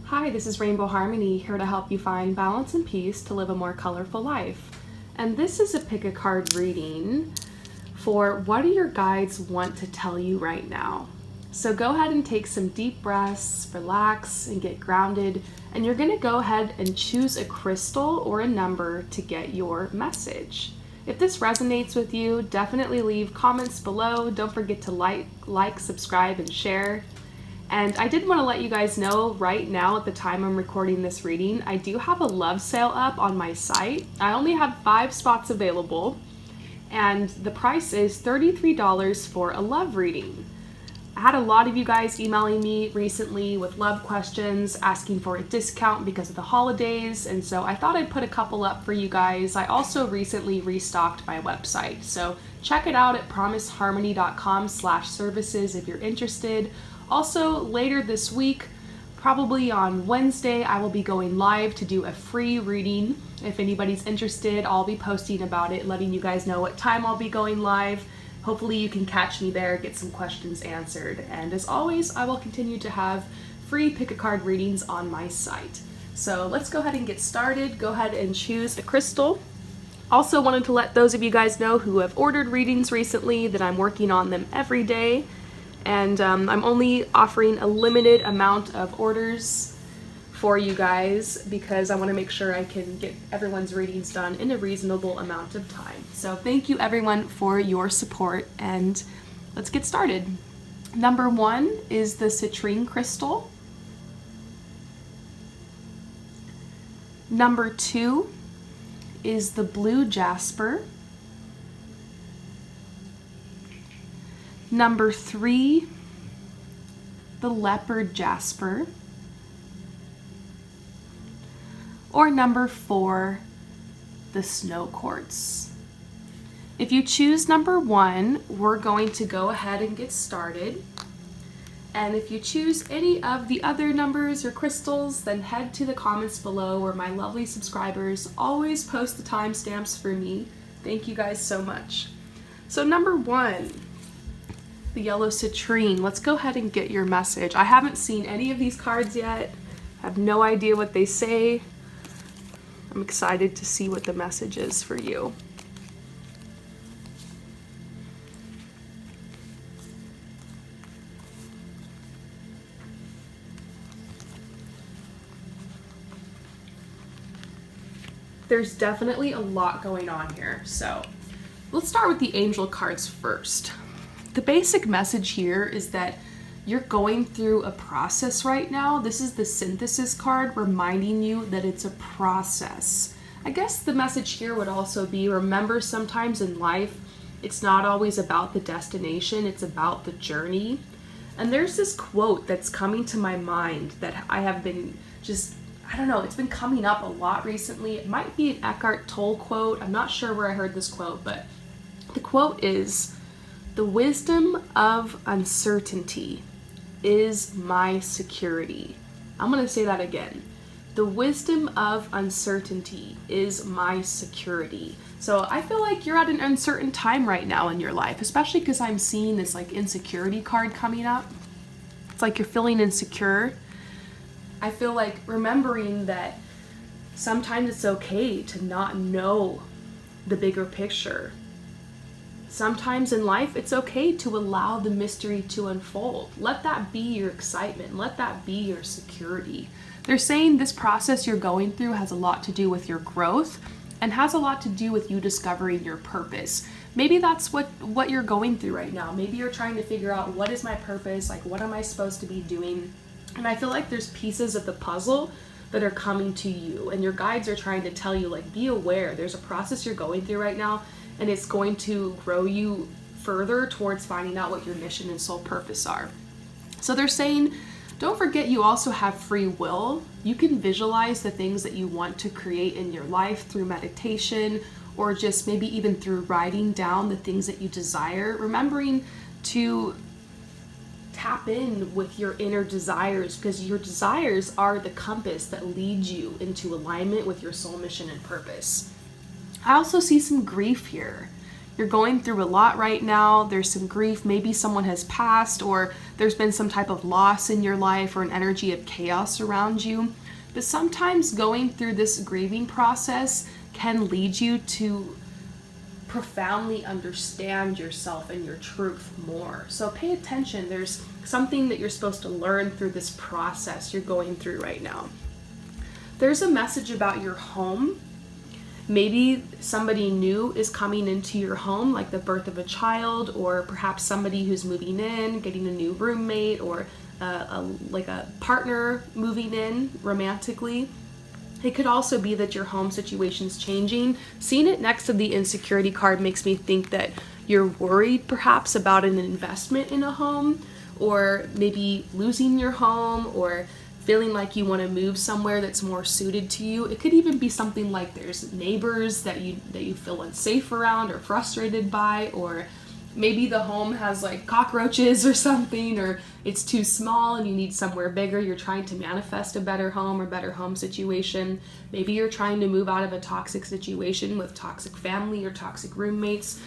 Hi, this is Rainbow Harmony, here to help you find balance and peace to live a more colorful life. And this is a pick a card reading for what do your guides want to tell you right now. So go ahead and take some deep breaths, relax, and get grounded. And you're going to go ahead and choose a crystal or a number to get your message. If this resonates with you, definitely leave comments below. Don't forget to like, subscribe, and share. And I did want to let you guys know right now at the time I'm recording this reading, I do have a love sale up on my site. I only have 5 spots available, and the price is $33 for a love reading. I had a lot of you guys emailing me recently with love questions, asking for a discount because of the holidays, and so I thought I'd put a couple up for you guys. I also recently restocked my website, so check it out at promiseharmony.com/services if you're interested. Also, later this week, probably on Wednesday, I will be going live to do a free reading. If anybody's interested, I'll be posting about it, letting you guys know what time I'll be going live. Hopefully you can catch me there, get some questions answered. And as always, I will continue to have free pick-a-card readings on my site. So let's go ahead and get started. Go ahead and choose a crystal. Also wanted to let those of you guys know who have ordered readings recently that I'm working on them every day. And I'm only offering a limited amount of orders for you guys because I want to make sure I can get everyone's readings done in a reasonable amount of time. So thank you everyone for your support, and let's get started. Number 1 is the Citrine crystal. Number 2 is the blue Jasper. Number 3, the Leopard Jasper. Or number 4, the snow quartz. If you choose number 1, we're going to go ahead and get started. And if you choose any of the other numbers or crystals, then head to the comments below where my lovely subscribers always post the timestamps for me. Thank you guys so much. So number 1, the yellow citrine. Let's go ahead and get your message. I haven't seen any of these cards yet. I have no idea what they say. I'm excited to see what the message is for you. There's definitely a lot going on here. So let's start with the angel cards first. The basic message here is that you're going through a process right now. This is the synthesis card reminding you that it's a process. I guess the message here would also be, remember, sometimes in life, it's not always about the destination, it's about the journey. And there's this quote that's coming to my mind that I have been I don't know, it's been coming up a lot recently. It might be an Eckhart Tolle quote. I'm not sure where I heard this quote, but the quote is, "The wisdom of uncertainty is my security." I'm going to say that again. The wisdom of uncertainty is my security. So I feel like you're at an uncertain time right now in your life, especially because I'm seeing this like insecurity card coming up. It's like you're feeling insecure. I feel like remembering that sometimes it's okay to not know the bigger picture. Sometimes in life, it's okay to allow the mystery to unfold. Let that be your excitement. Let that be your security. They're saying this process you're going through has a lot to do with your growth and has a lot to do with you discovering your purpose. Maybe that's what you're going through right now. Maybe you're trying to figure out, what is my purpose? Like, what am I supposed to be doing? And I feel like there's pieces of the puzzle that are coming to you, and your guides are trying to tell you, like, be aware. There's a process you're going through right now, and it's going to grow you further towards finding out what your mission and soul purpose are. So they're saying, don't forget you also have free will. You can visualize the things that you want to create in your life through meditation, or just maybe even through writing down the things that you desire, remembering to tap in with your inner desires, because your desires are the compass that leads you into alignment with your soul mission and purpose. I also see some grief here. You're going through a lot right now. There's some grief. Maybe someone has passed, or there's been some type of loss in your life, or an energy of chaos around you. But sometimes going through this grieving process can lead you to profoundly understand yourself and your truth more. So pay attention. There's something that you're supposed to learn through this process you're going through right now. There's a message about your home. Maybe somebody new is coming into your home, like the birth of a child, or perhaps somebody who's moving in, getting a new roommate, or like a partner moving in romantically. It could also be that your home situation's changing. Seeing it next to the insecurity card makes me think that you're worried perhaps about an investment in a home, or maybe losing your home, or feeling like you want to move somewhere that's more suited to you. It could even be something like there's neighbors that you feel unsafe around or frustrated by, or maybe the home has like cockroaches or something, or it's too small and you need somewhere bigger. You're trying to manifest a better home or better home situation. Maybe you're trying to move out of a toxic situation with toxic family or toxic roommates.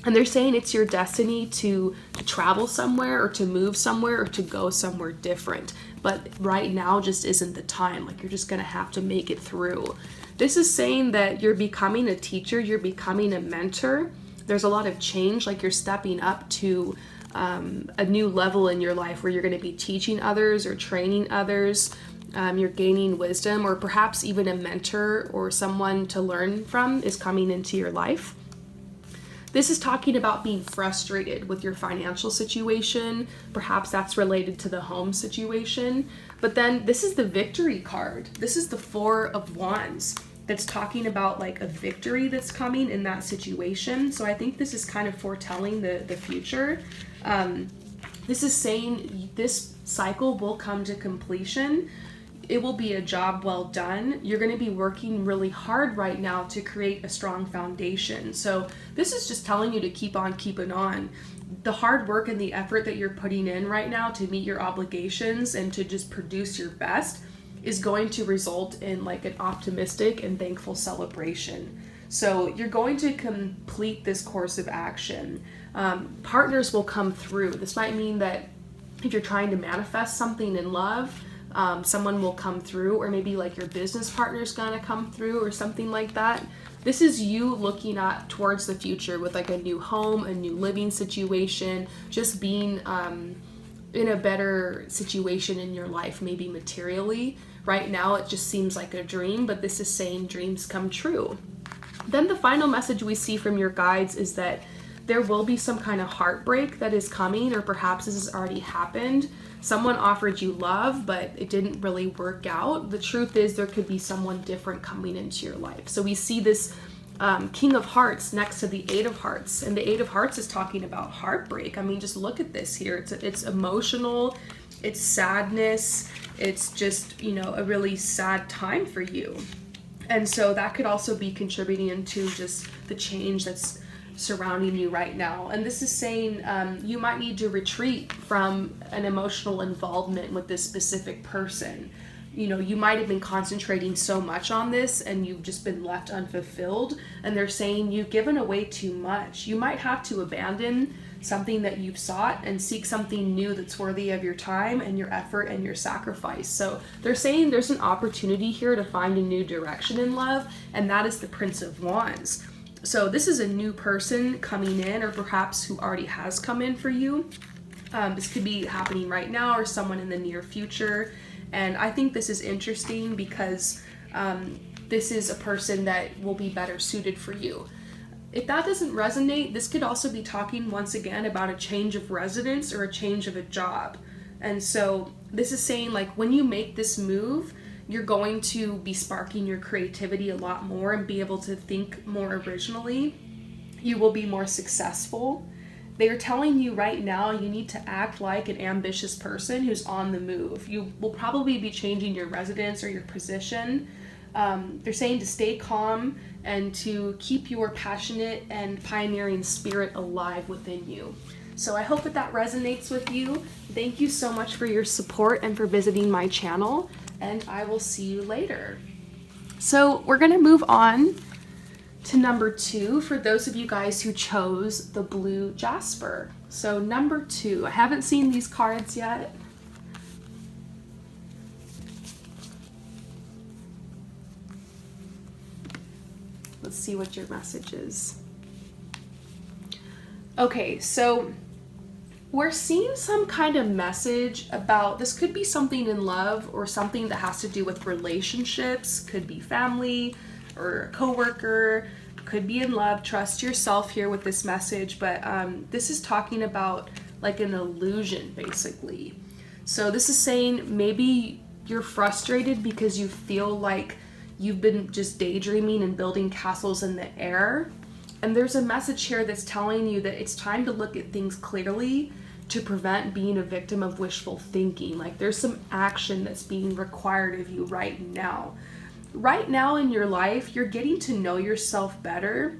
And they're saying it's your destiny to travel somewhere, or to move somewhere, or to go somewhere different. But right now just isn't the time. Like, you're just going to have to make it through. This is saying that you're becoming a teacher, you're becoming a mentor. There's a lot of change, like you're stepping up to a new level in your life where you're going to be teaching others or training others. You're gaining wisdom, or perhaps even a mentor or someone to learn from is coming into your life. This is talking about being frustrated with your financial situation. Perhaps that's related to the home situation. But then this is the victory card. This is the Four of Wands. That's talking about like a victory that's coming in that situation. So I think this is kind of foretelling the future. This is saying this cycle will come to completion. It will be a job well done. You're going to be working really hard right now to create a strong foundation. So this is just telling you to keep on keeping on. The hard work and the effort that you're putting in right now to meet your obligations and to just produce your best is going to result in like an optimistic and thankful celebration. So you're going to complete this course of action. Partners will come through. This might mean that if you're trying to manifest something in love, someone will come through, or maybe like your business partner's gonna come through or something like that. This is you looking at towards the future with like a new home, a new living situation, just being in a better situation in your life, maybe materially. Right now it just seems like a dream, but this is saying dreams come true. Then the final message we see from your guides is that there will be some kind of heartbreak that is coming, or perhaps this has already happened. Someone offered you love, but it didn't really work out. The truth is there could be someone different coming into your life. So we see this King of Hearts next to the Eight of Hearts, and the Eight of Hearts is talking about heartbreak. I mean, just look at this here. It's emotional, it's sadness, it's just, you know, a really sad time for you. And so that could also be contributing into just the change that's surrounding you right now. And this is saying you might need to retreat from an emotional involvement with this specific person. You know, you might have been concentrating so much on this and you've just been left unfulfilled, and they're saying you've given away too much. You might have to abandon something that you've sought and seek something new that's worthy of your time and your effort and your sacrifice. So they're saying there's an opportunity here to find a new direction in love, and that is the Prince of Wands. So this is a new person coming in, or perhaps who already has come in for you. This could be happening right now or someone in the near future. And I think this is interesting because this is a person that will be better suited for you. If that doesn't resonate, this could also be talking once again about a change of residence or a change of a job. And so this is saying, like, when you make this move, you're going to be sparking your creativity a lot more and be able to think more originally. You will be more successful. They are telling you right now you need to act like an ambitious person who's on the move. You will probably be changing your residence or your position. They're saying to stay calm and to keep your passionate and pioneering spirit alive within you. So I hope that that resonates with you. Thank you so much for your support and for visiting my channel, and I will see you later. So we're going to move on to number 2 for those of you guys who chose the blue Jasper. So number 2, I haven't seen these cards yet. Let's see what your message is. Okay, so we're seeing some kind of message about, this could be something in love or something that has to do with relationships, could be family or a coworker, could be in love. Trust yourself here with this message, but this is talking about like an illusion basically. So this is saying maybe you're frustrated because you feel like you've been just daydreaming and building castles in the air. And there's a message here that's telling you that it's time to look at things clearly to prevent being a victim of wishful thinking. Like there's some action that's being required of you right now. Right now in your life, you're getting to know yourself better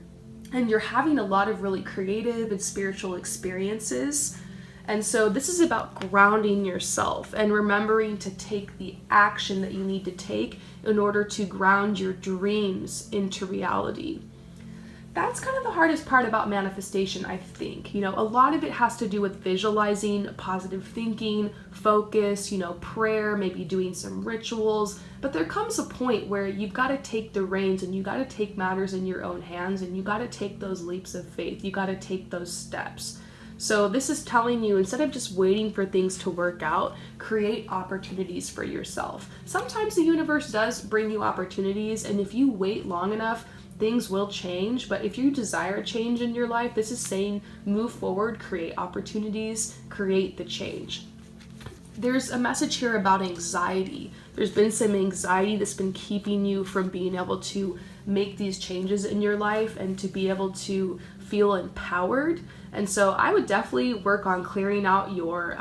and you're having a lot of really creative and spiritual experiences. And so this is about grounding yourself and remembering to take the action that you need to take in order to ground your dreams into reality. That's kind of the hardest part about manifestation, I think. You know, a lot of it has to do with visualizing, positive thinking, focus, you know, prayer, maybe doing some rituals. But there comes a point where you've got to take the reins and you got to take matters in your own hands and you got to take those leaps of faith. You got to take those steps. So this is telling you, instead of just waiting for things to work out, create opportunities for yourself. Sometimes the universe does bring you opportunities, and if you wait long enough, things will change. But if you desire change in your life, this is saying move forward, create opportunities, create the change. There's a message here about anxiety. There's been some anxiety that's been keeping you from being able to make these changes in your life and to be able to feel empowered. And so I would definitely work on clearing out your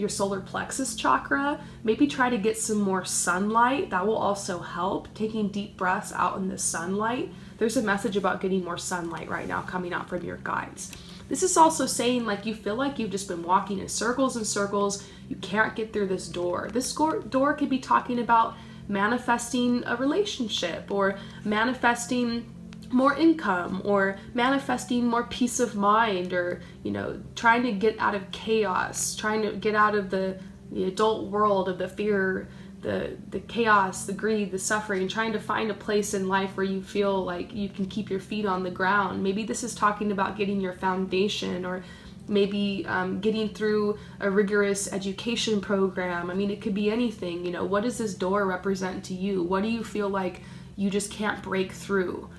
solar plexus chakra. Maybe try to get some more sunlight. That will also help. Taking deep breaths out in the sunlight. There's a message about getting more sunlight right now coming out from your guides. This is also saying like you feel like you've just been walking in circles and circles. You can't get through this door. This door could be talking about manifesting a relationship or manifesting more income or manifesting more peace of mind, or, you know, trying to get out of chaos, trying to get out of the adult world of the fear, the chaos, the greed, the suffering, trying to find a place in life where you feel like you can keep your feet on the ground. Maybe this is talking about getting your foundation, or maybe getting through a rigorous education program. I mean, it could be anything. You know, what does this door represent to you? What do you feel like you just can't break through?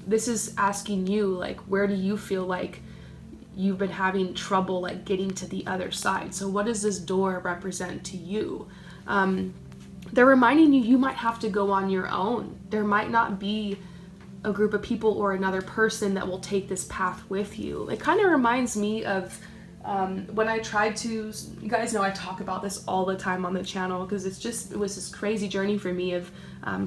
This is asking you, like, where do you feel like you've been having trouble, like, getting to the other side? So what does this door represent to you? They're reminding you, you might have to go on your own. There might not be a group of people or another person that will take this path with you. It kind of reminds me of when I tried to, you guys know I talk about this all the time on the channel because it was this crazy journey for me of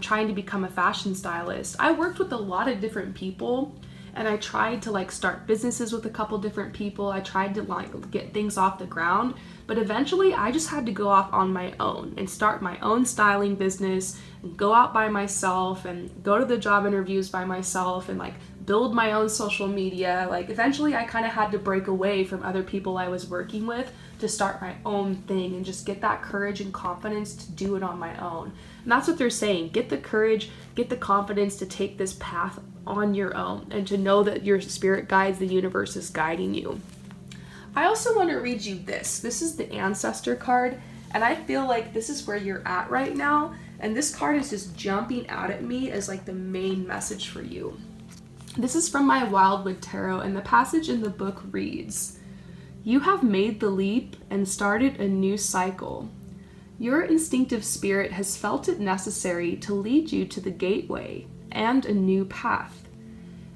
trying to become a fashion stylist. I worked with a lot of different people, and I tried to like start businesses with a couple different people. I tried to like get things off the ground, but eventually I just had to go off on my own and start my own styling business and go out by myself and go to the job interviews by myself and like build my own social media. Like eventually I kind of had to break away from other people I was working with to start my own thing and just get that courage and confidence to do it on my own. And that's what they're saying. Get the courage, get the confidence to take this path on your own and to know that your spirit guides, the universe is guiding you. I also want to read you this. This is the ancestor card, and I feel like this is where you're at right now. And this card is just jumping out at me as like the main message for you. This is from my Wildwood Tarot, and the passage in the book reads, "You have made the leap and started a new cycle. Your instinctive spirit has felt it necessary to lead you to the gateway and a new path.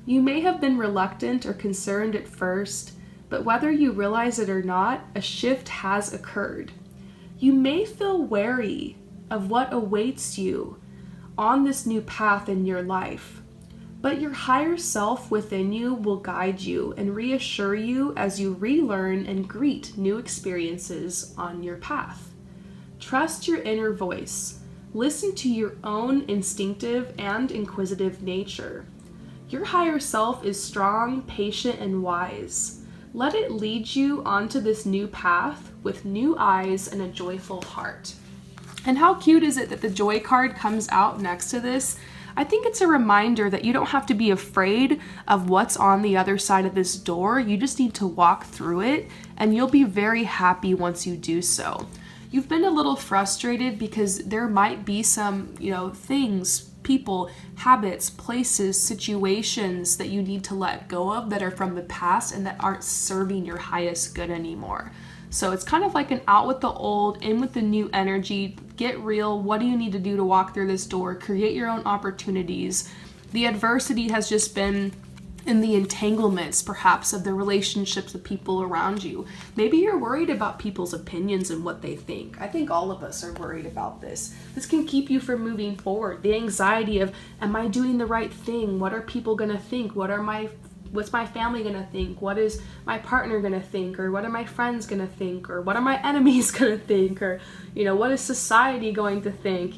You may have been reluctant or concerned at first, but whether you realize it or not, a shift has occurred. You may feel wary of what awaits you on this new path in your life, but your higher self within you will guide you and reassure you as you relearn and greet new experiences on your path. Trust your inner voice. Listen to your own instinctive and inquisitive nature. Your higher self is strong, patient, and wise. Let it lead you onto this new path with new eyes and a joyful heart. And how cute is it that the joy card comes out next to this? I think it's a reminder that you don't have to be afraid of what's on the other side of this door. You just need to walk through it, and you'll be very happy once you do so. You've been a little frustrated because there might be some, things, people, habits, places, situations that you need to let go of that are from the past and that aren't serving your highest good anymore. So it's kind of like an out with the old, in with the new energy. Get real. What do you need to do to walk through this door? Create your own opportunities. The adversity has just been in the entanglements, perhaps, of the relationships of people around you. Maybe you're worried about people's opinions and what they think. I think all of us are worried about this. This can keep you from moving forward. The anxiety of, am I doing the right thing? What are people gonna think? What's my family gonna think? What is my partner gonna think? Or what are my friends gonna think? Or what are my enemies gonna think? Or, what is society going to think?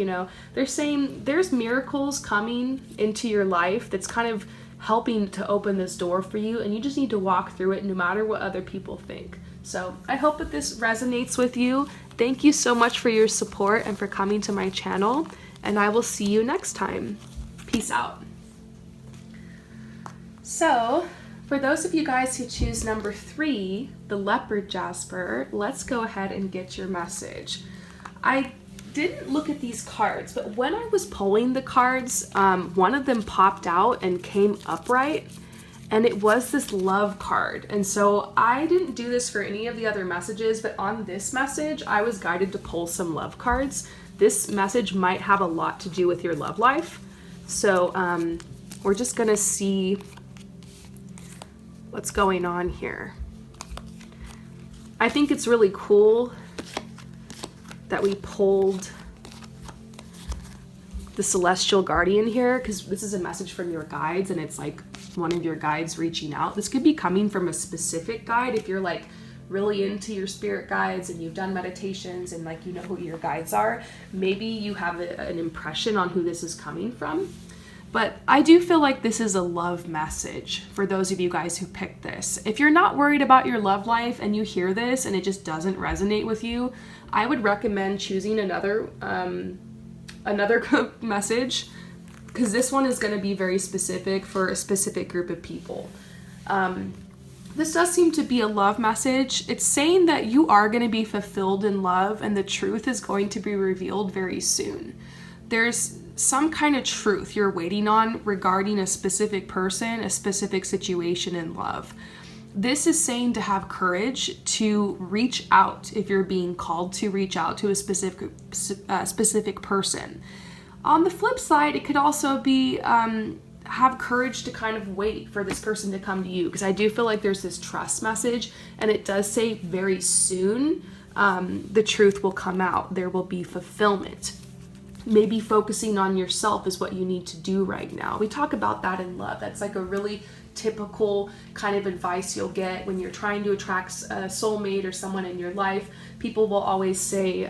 They're saying there's miracles coming into your life that's kind of helping to open this door for you, and you just need to walk through it no matter what other people think. So I hope that this resonates with you. Thank you so much for your support and for coming to my channel, and I will see you next time. Peace out. So for those of you guys who choose number 3, the Leopard Jasper, let's go ahead and get your message. I didn't look at these cards, but when I was pulling the cards, one of them popped out and came upright, and it was this love card. And so I didn't do this for any of the other messages, but on this message, I was guided to pull some love cards. This message might have a lot to do with your love life. So we're just gonna see what's going on here. I think it's really cool that we pulled the Celestial Guardian here, because this is a message from your guides, and it's like one of your guides reaching out. This could be coming from a specific guide if you're like really into your spirit guides and you've done meditations and like who your guides are. Maybe you have an impression on who this is coming from. But I do feel like this is a love message for those of you guys who picked this. If you're not worried about your love life and you hear this and it just doesn't resonate with you, I would recommend choosing another message, because this one is going to be very specific for a specific group of people. This does seem to be a love message. It's saying that you are going to be fulfilled in love and the truth is going to be revealed very soon. There's some kind of truth you're waiting on regarding a specific person, a specific situation in love. This is saying to have courage to reach out if you're being called to reach out to a specific person. On the flip side, it could also be have courage to kind of wait for this person to come to you, because I do feel like there's this trust message, and it does say very soon the truth will come out. There will be fulfillment. Maybe focusing on yourself is what you need to do right now. We talk about that in love. That's like a really typical kind of advice you'll get when you're trying to attract a soulmate or someone in your life. People will always say,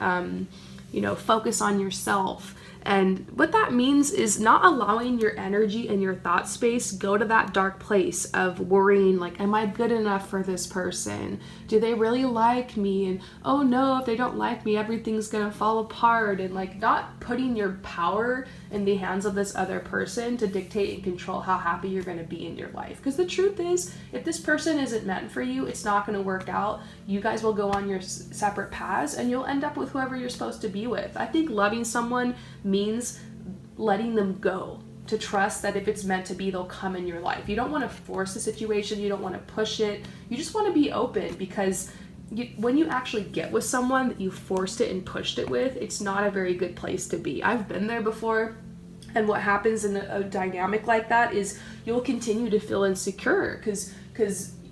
focus on yourself. And what that means is not allowing your energy and your thought space go to that dark place of worrying, like, am I good enough for this person? Do they really like me? And oh no, if they don't like me, everything's gonna fall apart. And like not putting your power in the hands of this other person to dictate and control how happy you're gonna be in your life. Because the truth is, if this person isn't meant for you, it's not gonna work out. You guys will go on your separate paths and you'll end up with whoever you're supposed to be with. I think loving someone means letting them go, to trust that if it's meant to be, they'll come in your life. You don't want to force a situation, you don't want to push it, you just want to be open, because when you actually get with someone that you forced it and pushed it with, it's not a very good place to be. I've been there before, and what happens in a dynamic like that is you'll continue to feel insecure because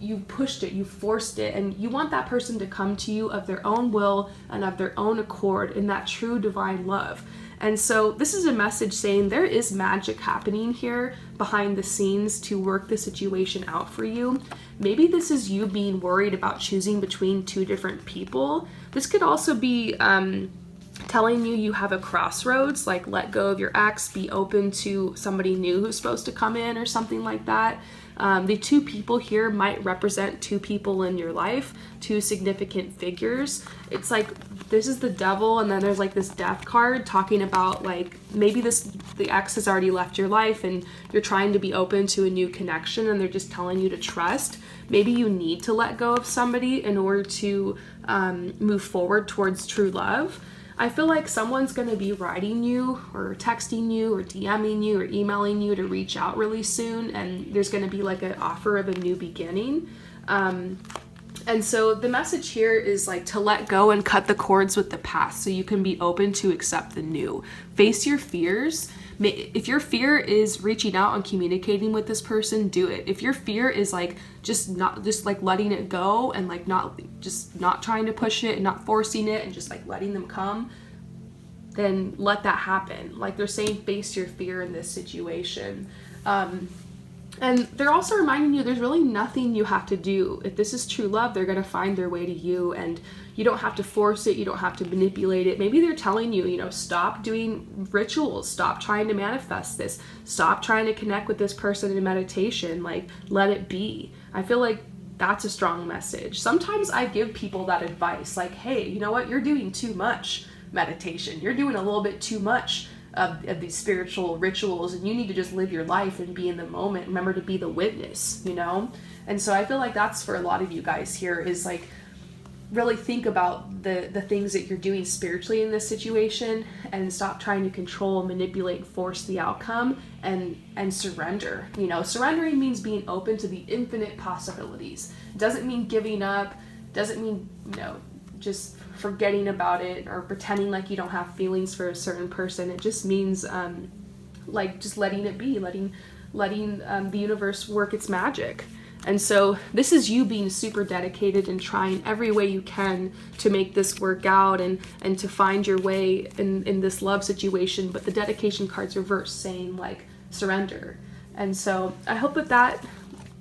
you pushed it, you forced it, and you want that person to come to you of their own will and of their own accord in that true divine love. And so this is a message saying there is magic happening here behind the scenes to work the situation out for you. Maybe this is you being worried about choosing between two different people. This could also be telling you have a crossroads, like let go of your ex, be open to somebody new who's supposed to come in or something like that. The two people here might represent two people in your life, two significant figures. It's like this is the devil, and then there's like this death card talking about like maybe the ex has already left your life and you're trying to be open to a new connection, and they're just telling you to trust. Maybe you need to let go of somebody in order to move forward towards true love. I feel like someone's going to be writing you or texting you or DMing you or emailing you to reach out really soon, and there's going to be like an offer of a new beginning. And so the message here is like to let go and cut the cords with the past so you can be open to accept the new. Face your fears. If your fear is reaching out and communicating with this person, do it. If your fear is like just like letting it go and like not trying to push it and not forcing it and just like letting them come, then let that happen. Like they're saying, face your fear in this situation. And they're also reminding you there's really nothing you have to do. If this is true love, they're going to find their way to you, and you don't have to force it. You don't have to manipulate it. Maybe they're telling you, stop doing rituals. Stop trying to manifest this. Stop trying to connect with this person in meditation. Like, let it be. I feel like that's a strong message. Sometimes I give people that advice. Like, hey, you know what? You're doing too much meditation. You're doing a little bit too much of these spiritual rituals, and you need to just live your life and be in the moment. Remember to be the witness, And so I feel like that's for a lot of you guys here, is like really think about the things that you're doing spiritually in this situation, and stop trying to control, manipulate, force the outcome, and surrender. Surrendering means being open to the infinite possibilities. It doesn't mean giving up, doesn't mean just forgetting about it or pretending like you don't have feelings for a certain person. It just means like just letting it be, letting the universe work its magic. And so this is you being super dedicated and trying every way you can to make this work out and to find your way in this love situation. But the dedication card's reversed, saying like surrender. And so I hope that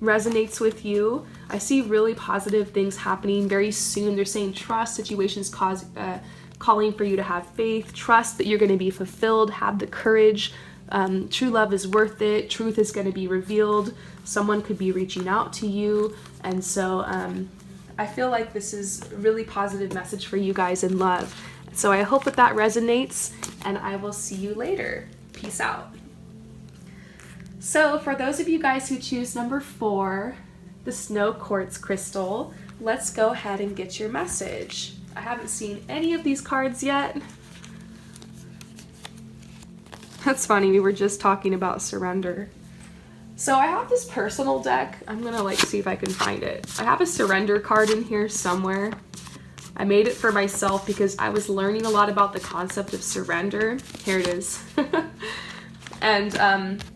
resonates with you. I see really positive things happening very soon. They're saying trust situations calling for you to have faith, trust that you're going to be fulfilled, have the courage. True love is worth it. Truth is going to be revealed. Someone could be reaching out to you. And so I feel like this is a really positive message for you guys in love. So I hope that resonates, and I will see you later. Peace out. So for those of you guys who choose number 4, the snow quartz crystal, let's go ahead and get your message. I haven't seen any of these cards yet. That's funny, we were just talking about surrender. So I have this personal deck. I'm gonna see if I can find it. I have a surrender card in here somewhere. I made it for myself because I was learning a lot about the concept of surrender. Here it is. And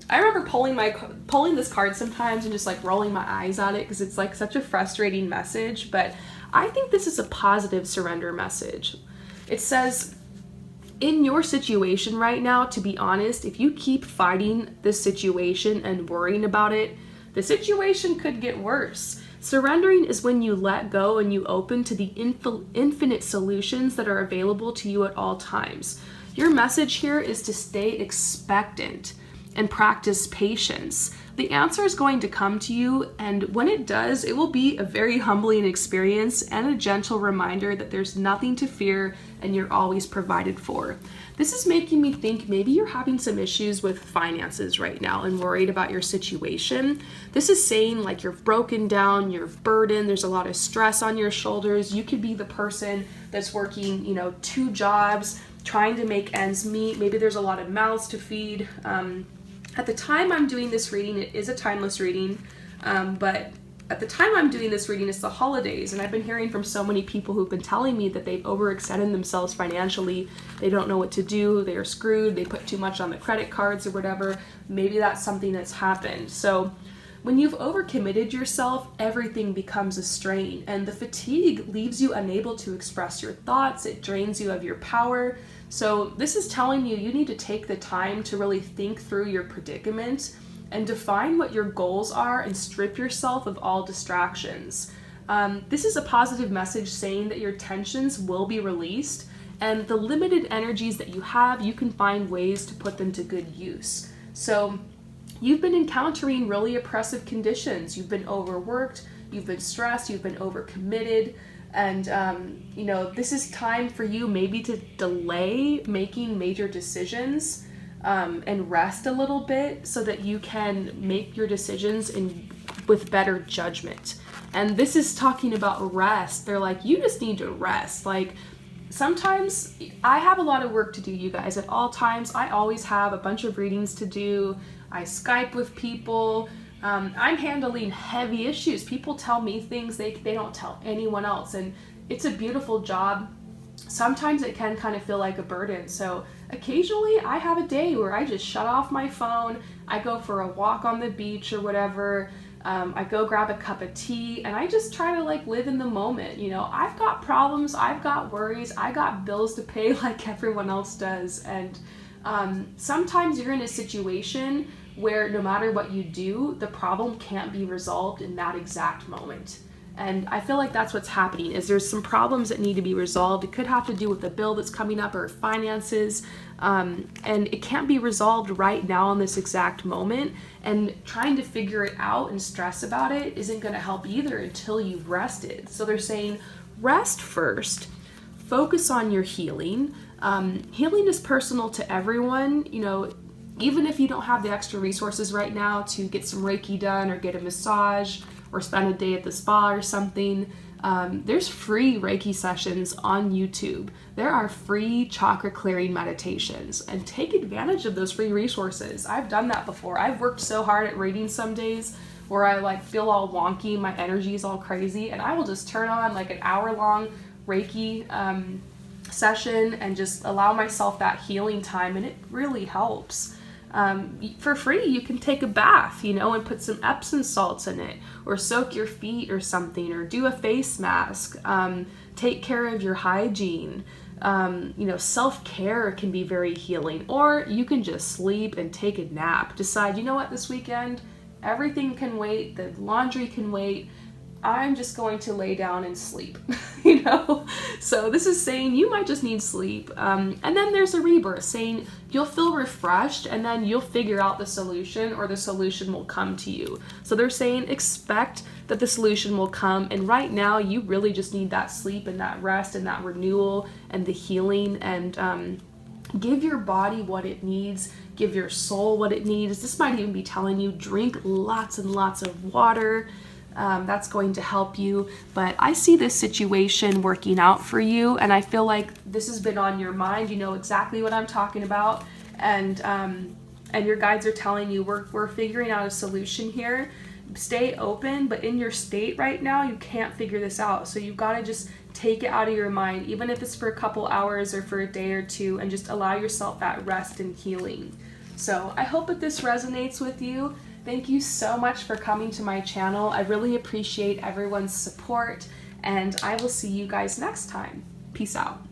I remember pulling this card sometimes and just rolling my eyes at it because it's such a frustrating message, but I think this is a positive surrender message. It says, in your situation right now, to be honest, if you keep fighting this situation and worrying about it, the situation could get worse. Surrendering is when you let go and you open to the infinite solutions that are available to you at all times. Your message here is to stay expectant and practice patience. The answer is going to come to you, and when it does, it will be a very humbling experience and a gentle reminder that there's nothing to fear and you're always provided for. This is making me think maybe you're having some issues with finances right now and worried about your situation. This is saying you're broken down, you're burdened, there's a lot of stress on your shoulders. You could be the person that's working, 2 jobs, trying to make ends meet. Maybe there's a lot of mouths to feed. At the time I'm doing this reading, it is a timeless reading, but at the time I'm doing this reading, it's the holidays, and I've been hearing from so many people who've been telling me that they've overextended themselves financially. They don't know what to do, they are screwed, they put too much on the credit cards or whatever. Maybe that's something that's happened. So when you've overcommitted yourself, everything becomes a strain, and the fatigue leaves you unable to express your thoughts. It drains you of your power. So this is telling you need to take the time to really think through your predicament and define what your goals are and strip yourself of all distractions. This is a positive message saying that your tensions will be released And the limited energies that you have, you can find ways to put them to good use. So you've been encountering really oppressive conditions. You've been overworked, you've been stressed, you've been overcommitted. And, this is time for you maybe to delay making major decisions and rest a little bit so that you can make your decisions with better judgment. And this is talking about rest. They're like, you just need to rest. Like, sometimes I have a lot of work to do, you guys. At all times, I always have a bunch of readings to do. I Skype with people. I'm handling heavy issues. People tell me things they don't tell anyone else. And it's a beautiful job. Sometimes it can kind of feel like a burden. So occasionally I have a day where I just shut off my phone. I go for a walk on the beach or whatever. I go grab a cup of tea and I just try to live in the moment. I've got problems, I've got worries, I got bills to pay like everyone else does. And sometimes you're in a situation where no matter what you do, the problem can't be resolved in that exact moment. And I feel like that's what's happening, is there's some problems that need to be resolved. It could have to do with the bill that's coming up or finances, and it can't be resolved right now in this exact moment. And trying to figure it out and stress about it isn't going to help either until you've rested. So they're saying rest first, focus on your healing. Healing is personal to everyone. Even if you don't have the extra resources right now to get some Reiki done or get a massage or spend a day at the spa or something, there's free Reiki sessions on YouTube. There are free chakra clearing meditations, and take advantage of those free resources. I've done that before. I've worked so hard at reading some days where I feel all wonky, my energy is all crazy, and I will just turn on an hour-long Reiki session and just allow myself that healing time, and it really helps. For free, you can take a bath, and put some Epsom salts in it, or soak your feet or something, or do a face mask, take care of your hygiene. Self-care can be very healing, or you can just sleep and take a nap. Decide, this weekend, everything can wait, the laundry can wait, I'm just going to lay down and sleep, So this is saying you might just need sleep. And then there's a rebirth saying you'll feel refreshed and then you'll figure out the solution, or the solution will come to you. So they're saying expect that the solution will come. And right now you really just need that sleep and that rest and that renewal and the healing, and give your body what it needs. Give your soul what it needs. This might even be telling you drink lots and lots of water. That's going to help you. But I see this situation working out for you, and I feel like this has been on your mind. You know exactly what I'm talking about, and your guides are telling you we're figuring out a solution here. Stay open, but in your state right now, you can't figure this out. So you've got to just take it out of your mind, even if it's for a couple hours or for a day or two, and just allow yourself that rest and healing. So I hope that this resonates with you. Thank you so much for coming to my channel. I really appreciate everyone's support, and I will see you guys next time. Peace out.